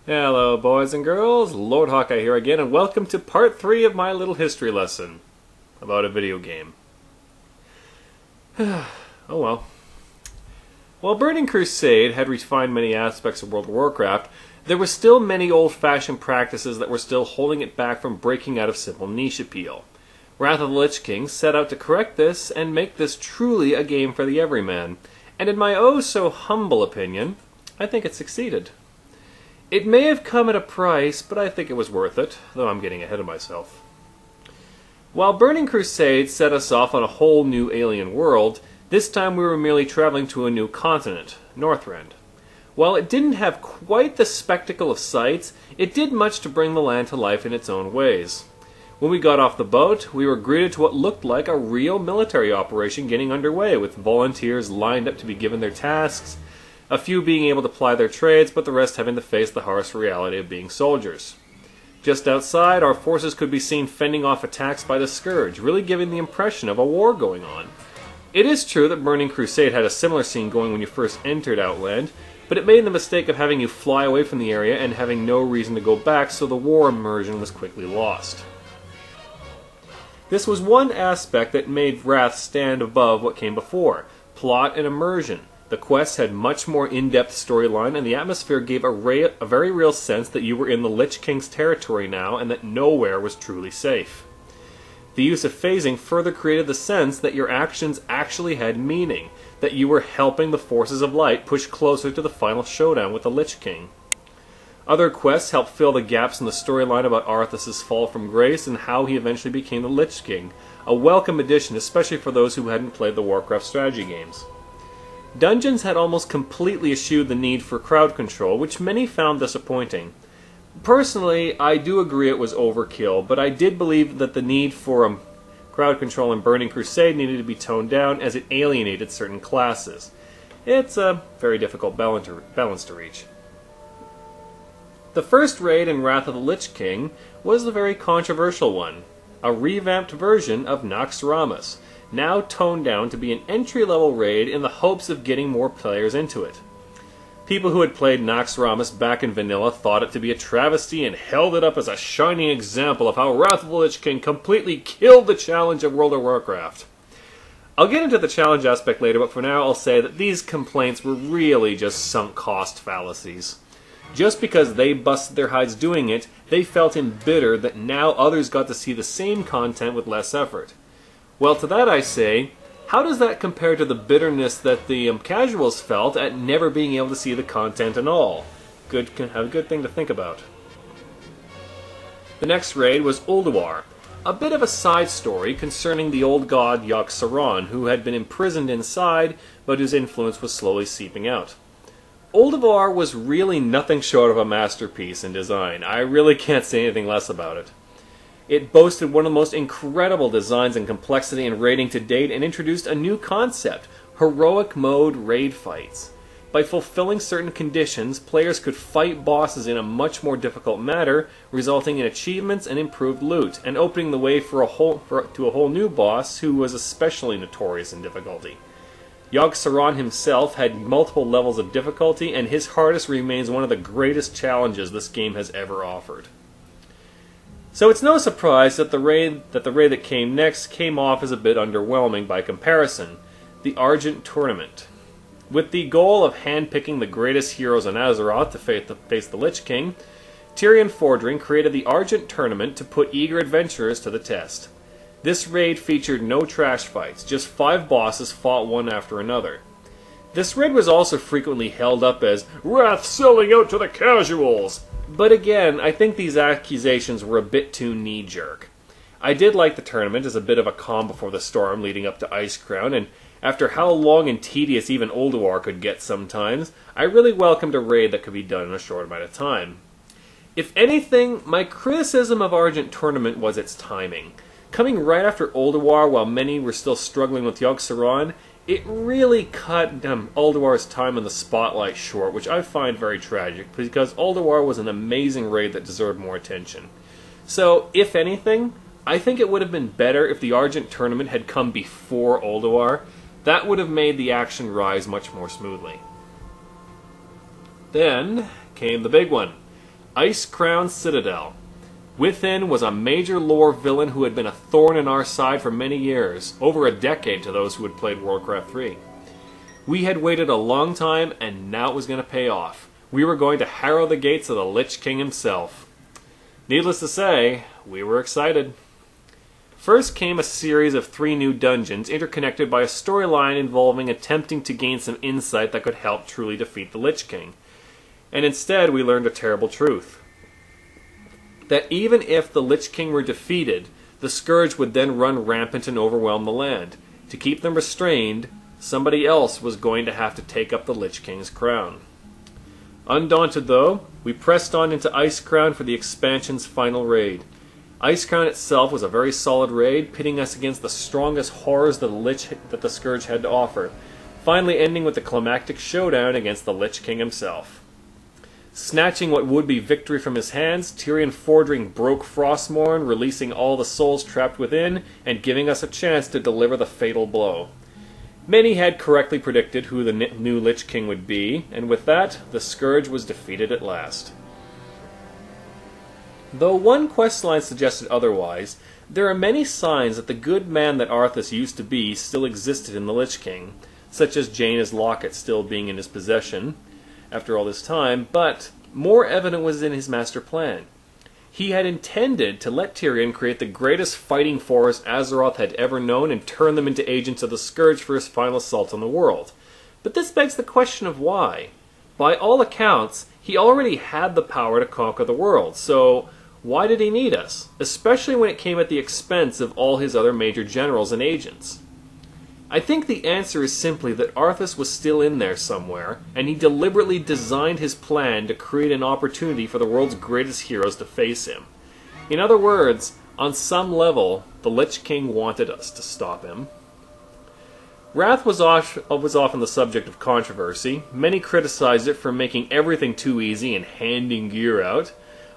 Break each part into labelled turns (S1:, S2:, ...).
S1: Hello boys and girls, Lord Hawkeye here again, and welcome to part 3 of my little history lesson about a video game. Oh well. While Burning Crusade had refined many aspects of World of Warcraft, there were still many old-fashioned practices that were still holding it back from breaking out of simple niche appeal. Wrath of the Lich King set out to correct this and make this truly a game for the everyman, and in my oh-so-humble opinion, I think it succeeded. It may have come at a price, but I think it was worth it, though I'm getting ahead of myself. While Burning Crusade set us off on a whole new alien world, this time we were merely traveling to a new continent, Northrend. While it didn't have quite the spectacle of sights, it did much to bring the land to life in its own ways. When we got off the boat, we were greeted to what looked like a real military operation getting underway, with volunteers lined up to be given their tasks, a few being able to ply their trades, but the rest having to face the harsh reality of being soldiers. Just outside, our forces could be seen fending off attacks by the Scourge, really giving the impression of a war going on. It is true that Burning Crusade had a similar scene going when you first entered Outland, but it made the mistake of having you fly away from the area and having no reason to go back, so the war immersion was quickly lost. This was one aspect that made Wrath stand above what came before: plot and immersion. The quests had much more in-depth storyline, and the atmosphere gave a very real sense that you were in the Lich King's territory now, and that nowhere was truly safe. The use of phasing further created the sense that your actions actually had meaning, that you were helping the forces of light push closer to the final showdown with the Lich King. Other quests helped fill the gaps in the storyline about Arthas' fall from grace and how he eventually became the Lich King, a welcome addition especially for those who hadn't played the Warcraft strategy games. Dungeons had almost completely eschewed the need for crowd control, which many found disappointing. Personally, I do agree it was overkill, but I did believe that the need for crowd control in Burning Crusade needed to be toned down as it alienated certain classes. It's a very difficult balance to reach. The first raid in Wrath of the Lich King was the very controversial one, a revamped version of Knoxramas, now toned down to be an entry-level raid in the hopes of getting more players into it. People who had played Knoxramas back in vanilla thought it to be a travesty and held it up as a shining example of how Wrath of the Lich King completely killed the challenge of World of Warcraft. I'll get into the challenge aspect later, but for now I'll say that these complaints were really just sunk cost fallacies. Just because they busted their hides doing it, they felt embittered that now others got to see the same content with less effort. Well, to that I say, how does that compare to the bitterness that the casuals felt at never being able to see the content at all? A good thing to think about. The next raid was Ulduar, a bit of a side story concerning the old god Yogg-Saron, who had been imprisoned inside, but whose influence was slowly seeping out. Ulduar was really nothing short of a masterpiece in design. I really can't say anything less about it. It boasted one of the most incredible designs and complexity in raiding to date and introduced a new concept: heroic mode raid fights. By fulfilling certain conditions, players could fight bosses in a much more difficult manner, resulting in achievements and improved loot, and opening the way to a whole new boss who was especially notorious in difficulty. Yogg-Saron himself had multiple levels of difficulty, and his hardest remains one of the greatest challenges this game has ever offered. So it's no surprise that the raid that came next came off as a bit underwhelming by comparison: the Argent Tournament. With the goal of handpicking the greatest heroes on Azeroth to face the Lich King, Tyrion Fordring created the Argent Tournament to put eager adventurers to the test. This raid featured no trash fights, just 5 bosses fought one after another. This raid was also frequently held up as Wrath selling out to the casuals, but again, I think these accusations were a bit too knee-jerk. I did like the tournament as a bit of a calm before the storm leading up to Icecrown, and after how long and tedious even Ulduar could get sometimes, I really welcomed a raid that could be done in a short amount of time. If anything, my criticism of Argent Tournament was its timing. Coming right after Ulduar while many were still struggling with Yogg-Saron, it really cut Ulduar's time in the spotlight short, which I find very tragic, because Ulduar was an amazing raid that deserved more attention. So, if anything, I think it would have been better if the Argent Tournament had come before Ulduar. That would have made the action rise much more smoothly. Then came the big one, Icecrown Citadel. Within was a major lore villain who had been a thorn in our side for many years, over a decade to those who had played Warcraft 3. We had waited a long time, and now it was going to pay off. We were going to harrow the gates of the Lich King himself. Needless to say, we were excited. First came a series of 3 new dungeons, interconnected by a storyline involving attempting to gain some insight that could help truly defeat the Lich King. And instead, we learned a terrible truth. That even if the Lich King were defeated, the Scourge would then run rampant and overwhelm the land. To keep them restrained, somebody else was going to have to take up the Lich King's crown. Undaunted though, we pressed on into Icecrown for the expansion's final raid. Icecrown itself was a very solid raid, pitting us against the strongest horrors that the Scourge had to offer, finally ending with the climactic showdown against the Lich King himself. Snatching what would be victory from his hands, Tirion Fordring broke Frostmourne, releasing all the souls trapped within, and giving us a chance to deliver the fatal blow. Many had correctly predicted who the new Lich King would be, and with that, the Scourge was defeated at last. Though one questline suggested otherwise, there are many signs that the good man that Arthas used to be still existed in the Lich King, such as Jaina's locket still being in his possession after all this time, but more evident was in his master plan. He had intended to let Tirion create the greatest fighting force Azeroth had ever known and turn them into agents of the Scourge for his final assault on the world. But this begs the question of why. By all accounts, he already had the power to conquer the world, so why did he need us? Especially when it came at the expense of all his other major generals and agents. I think the answer is simply that Arthas was still in there somewhere, and he deliberately designed his plan to create an opportunity for the world's greatest heroes to face him. In other words, on some level, the Lich King wanted us to stop him. Wrath was often the subject of controversy. Many criticized it for making everything too easy and handing gear out.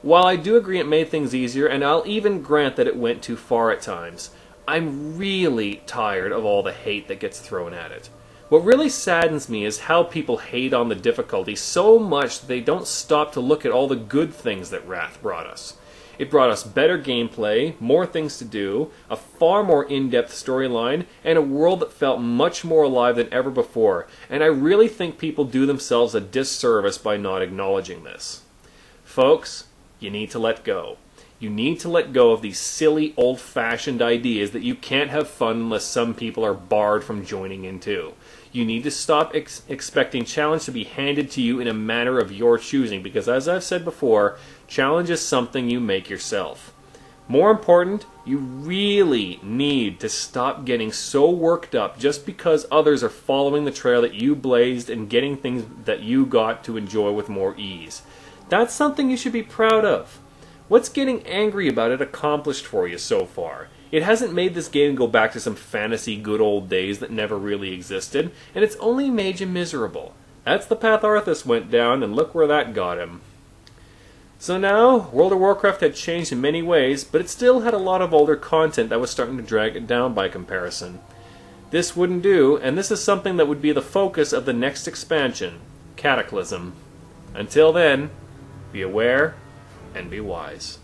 S1: While I do agree it made things easier, and I'll even grant that it went too far at times, I'm really tired of all the hate that gets thrown at it. What really saddens me is how people hate on the difficulty so much that they don't stop to look at all the good things that Wrath brought us. It brought us better gameplay, more things to do, a far more in-depth storyline, and a world that felt much more alive than ever before, and I really think people do themselves a disservice by not acknowledging this. Folks, you need to let go. You need to let go of these silly, old-fashioned ideas that you can't have fun unless some people are barred from joining in too. You need to stop expecting challenge to be handed to you in a manner of your choosing, because as I've said before, challenge is something you make yourself. More important, you really need to stop getting so worked up just because others are following the trail that you blazed and getting things that you got to enjoy with more ease. That's something you should be proud of. What's getting angry about it accomplished for you so far? It hasn't made this game go back to some fantasy good old days that never really existed, and it's only made you miserable. That's the path Arthas went down, and look where that got him. So now, World of Warcraft had changed in many ways, but it still had a lot of older content that was starting to drag it down by comparison. This wouldn't do, and this is something that would be the focus of the next expansion, Cataclysm. Until then, be aware and be wise.